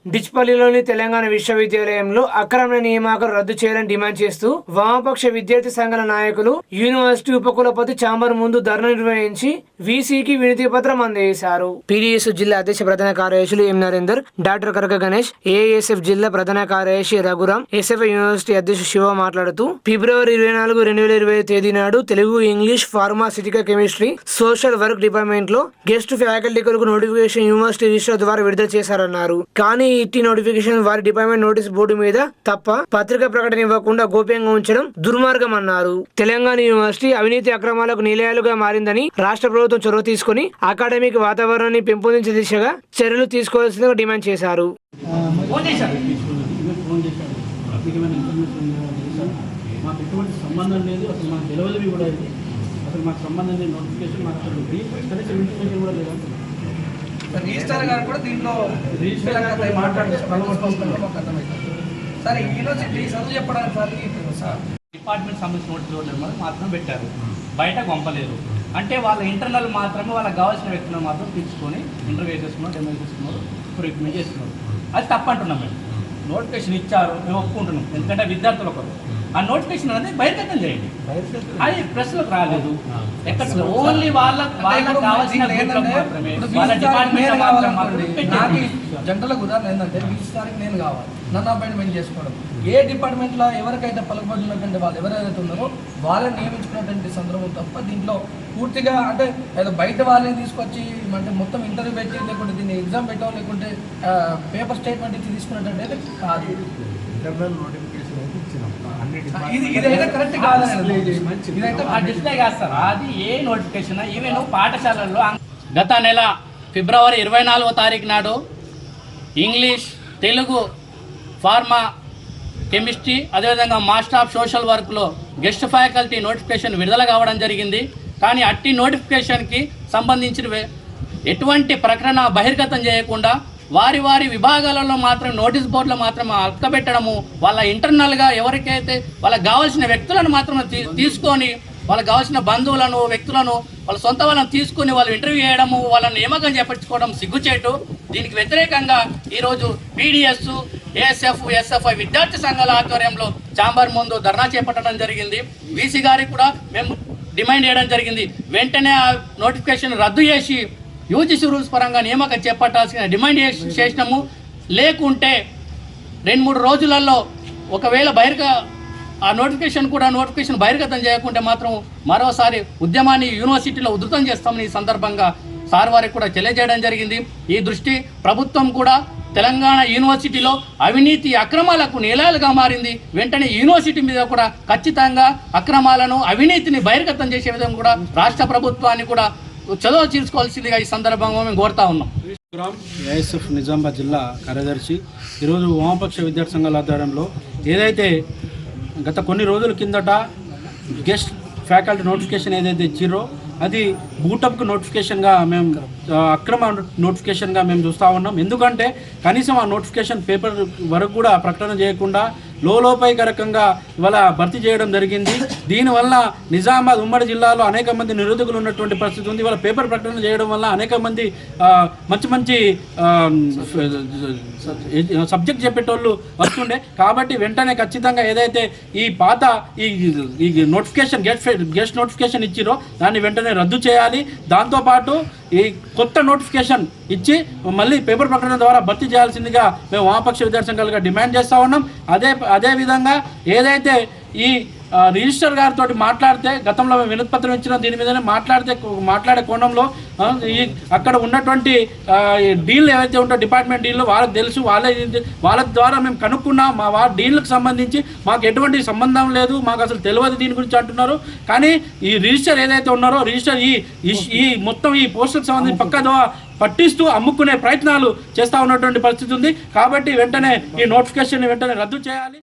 డిచ్పల్లిలోని తెలంగాణ విశ్వవిద్యాలయంలో అక్రమ నియామకాలు రద్దు చేయాలని డిమాండ్ చేస్తూ వామపక్ష విద్యార్థి సంఘాల నాయకులు యూనివర్సిటీ ఉపకులపతి ఛాంబర్ ముందు ధర్నా నిర్వహించి వీసీకి వినతి పత్రం అందజేశారు. పీడీఎస్ జిల్లా అధ్యక్ష ప్రధాన కార్యదర్శులు ఎం నరేందర్, డాక్టర్ కరక గణేష్, ఏఎస్ఎఫ్ జిల్లా ప్రధాన కార్యదర్శి రఘురాం, ఎస్ఎఫ్ యూనివర్సిటీ అధ్యక్షుడు శివ మాట్లాడుతూ ఫిబ్రవరి 24, 2020 తేదీ నాడు Telugu, English, pharmaceutical chemistry, social work department లో గెస్ట్ ఫ్యాకల్టీ కొరకు నోటిఫికేషన్ యూనివర్సిటీ రిజిస్టర్ ద్వారా విడుదల చేశారన్నారు. కానీ ఇట్టి నోటిఫికేషన్ వారి డిపార్ట్మెంట్ నోటీస్ బోర్డు మీద తప్ప పత్రికా ప్రకటన ఇవ్వకుండా గోప్యంగా ఉంచడం దుర్మార్గం అన్నారు. తెలంగాణ యూనివర్సిటీ అవినీతి అక్రమాలకు నిలయాలుగా మారిందని రాష్ట్ర ప్రభుత్వం చొరవ తీసుకుని అకాడమిక్ వాతావరణాన్ని పెంపొందించే దిశగా చర్యలు తీసుకోవాల్సిందిగా డిమాండ్ చేశారు. రిజిస్టర్ గారు కూడా దీంట్లో సరే యూనివర్సిటీ చదువు చెప్పడానికి సార్ డిపార్ట్మెంట్ సంబంధించిన నోటీస్ మాత్రం పెట్టారు, బయట పంపలేదు. అంటే వాళ్ళ ఇంటర్నల్ మాత్రమే వాళ్ళకి కావాల్సిన వ్యక్తులను మాత్రం తీసుకొని ఇంటర్వ్యూ చేసుకున్నారు, డెమో చేసుకున్నారు, రికమెండ్ చేస్తున్నారు. అది తప్పంటున్నాం. మేము నోటిఫికేషన్ ఇచ్చారు, మేము ఒప్పుకుంటున్నాం. ఎందుకంటే విద్యార్థుల కొరకు ఆ నోటిఫికేషన్ అనేది బహిర్గతం చేయండి. అది ప్రెస్లోకి రాలేదు. ఎక్కడ ఓన్లీ వాళ్ళకి కావాల్సిన జనరల్గా ఉదాహరణ ఏంటంటే వీసారికి నేను కావాలి, నన్ను అపాయింట్మెంట్ చేసుకోవడం. ఏ డిపార్ట్మెంట్లో ఎవరికైతే పలుకుబడినటువంటి వాళ్ళు ఎవరైతే ఉన్నారో వాళ్ళని నియమించుకున్నటువంటి సందర్భం తప్ప దీంట్లో పూర్తిగా అంటే ఏదో బయట వాళ్ళని తీసుకొచ్చి అంటే మొత్తం ఇంటర్వ్యూ పెట్టి లేకుంటే దీన్ని ఎగ్జామ్ పెట్టాం లేకుంటే పేపర్ స్టేట్మెంట్ ఇచ్చి తీసుకున్నట్టు కాదు. ఇదైతే కరెక్ట్ కాదండి. డిస్ప్లే కాస్తారు అది ఏ నోటిఫికేషన్. ఈవెన్ పాఠశాలల్లో గత నెల ఫిబ్రవరి 24వ తారీఖు నాడు ఇంగ్లీష్, తెలుగు, ఫార్మా, కెమిస్ట్రీ, అదేవిధంగా మాస్టర్ ఆఫ్ సోషల్ వర్క్లో గెస్ట్ ఫ్యాకల్టీ నోటిఫికేషన్ విడుదల కావడం జరిగింది. కానీ అట్టి నోటిఫికేషన్కి సంబంధించిన ఎటువంటి ప్రకటన బహిర్గతం చేయకుండా వారి వారి విభాగాలలో మాత్రం నోటీస్ బోర్డులో మాత్రం అక్కబెట్టడము, వాళ్ళ ఇంటర్నల్గా ఎవరికైతే వాళ్ళకి కావాల్సిన వ్యక్తులను మాత్రం తీసుకొని వాళ్ళకి కావాల్సిన బంధువులను, వ్యక్తులను, వాళ్ళ సొంత వాళ్ళని తీసుకుని వాళ్ళు ఇంటర్వ్యూ చేయడము, వాళ్ళని నియామకం చేపట్టుకోవడం సిగ్గుచేటు. దీనికి వ్యతిరేకంగా ఈరోజు పీడీఎస్, ఏఎస్ఎఫ్, ఎస్ఎఫ్ఐ విద్యార్థి సంఘాల ఆధ్వర్యంలో ఛాంబర్ ముందు ధర్నా చేపట్టడం జరిగింది. వీసీ గారికి కూడా మేము డిమాండ్ చేయడం జరిగింది. వెంటనే ఆ నోటిఫికేషన్ రద్దు చేసి యూజీసీ రూల్స్ పరంగా నియామకం చేపట్టాల్సిన డిమాండ్ చేసినాము. లేకుంటే 2-3 రోజులలో ఒకవేళ ఆ నోటిఫికేషన్ బహిర్గతం చేయకుంటే మాత్రం మరోసారి ఉద్యమాన్ని యూనివర్సిటీలో ఉధృతం చేస్తామని ఈ సందర్భంగా సార్ వారికి కూడా తెలియజేయడం జరిగింది. ఈ దృష్టి ప్రభుత్వం కూడా తెలంగాణ యూనివర్సిటీలో అవినీతి అక్రమాలకు నిలయాలుగా మారింది. వెంటనే యూనివర్సిటీ మీద కూడా ఖచ్చితంగా అక్రమాలను, అవినీతిని బహిర్గతం చేసే విధంగా కూడా రాష్ట్ర ప్రభుత్వాన్ని కూడా చదువు తీసుకోవాల్సిందిగా ఈ సందర్భంగా మేము కోరుతా ఉన్నాం. ఏఎస్ఎఫ్ నిజామాబాద్ జిల్లా కార్యదర్శి. ఈరోజు వామపక్ష విద్యార్థి సంఘాల ఆధ్వర్యంలో ఏదైతే గత కొన్ని రోజుల కిందట గెస్ట్ ఫ్యాకల్టీ నోటిఫికేషన్ ఏదైతే ఇచ్చిరో అది బూటప్కు నోటిఫికేషన్గా మేము అక్రమ నోటిఫికేషన్గా మేము చూస్తూ ఉన్నాం. ఎందుకంటే కనీసం ఆ నోటిఫికేషన్ పేపర్ వరకు కూడా ప్రకటన చేయకుండా లోపాయికరకంగా ఇవాళ భర్తీ చేయడం జరిగింది. దీనివల్ల నిజామాబాద్ ఉమ్మడి జిల్లాలో అనేక మంది నిరుద్యోగులు ఉన్నటువంటి పరిస్థితి ఉంది. ఇవాళ పేపర్ ప్రకటన చేయడం వల్ల అనేక మంది మంచి సబ్జెక్ట్ చెప్పేటోళ్ళు వస్తుండే. కాబట్టి వెంటనే ఖచ్చితంగా ఏదైతే ఈ పాత ఈ నోటిఫికేషన్ గెస్ట్ నోటిఫికేషన్ ఇచ్చిరో దాన్ని వెంటనే రద్దు చేయాలి. దాంతోపాటు ఈ కొత్త నోటిఫికేషన్ ఇచ్చి మళ్ళీ పేపర్ ప్రకటన ద్వారా భర్తీ చేయాల్సిందిగా మేము వామపక్ష విద్యార్థి సంఘాలుగా డిమాండ్ చేస్తూ ఉన్నాం. అదేవిధంగా ఏదైతే ఈ రిజిస్టర్ గారితో మాట్లాడితే గతంలో మేము వినతిపత్రం ఇచ్చిన దీని మీదనే మాట్లాడే కోణంలో అక్కడ ఉన్నటువంటి డీల్ ఏవైతే ఉంటాయో డిపార్ట్మెంట్ డీల్లో వాళ్ళకి తెలుసు, వాళ్ళ ద్వారా మేము కనుక్కున్నాం. మా డీల్కి సంబంధించి మాకు ఎటువంటి సంబంధం లేదు, మాకు అసలు తెలియదు దీని గురించి అంటున్నారు. కానీ ఈ రిజిస్టర్ ఏదైతే ఉన్నారో రిజిస్టర్ ఈ మొత్తం ఈ పోస్టులకు సంబంధించి పక్కదో పట్టిస్తూ అమ్ముకునే ప్రయత్నాలు చేస్తూ ఉన్నటువంటి పరిస్థితి ఉంది. కాబట్టి వెంటనే ఈ నోటిఫికేషన్ వెంటనే రద్దు చేయాలి.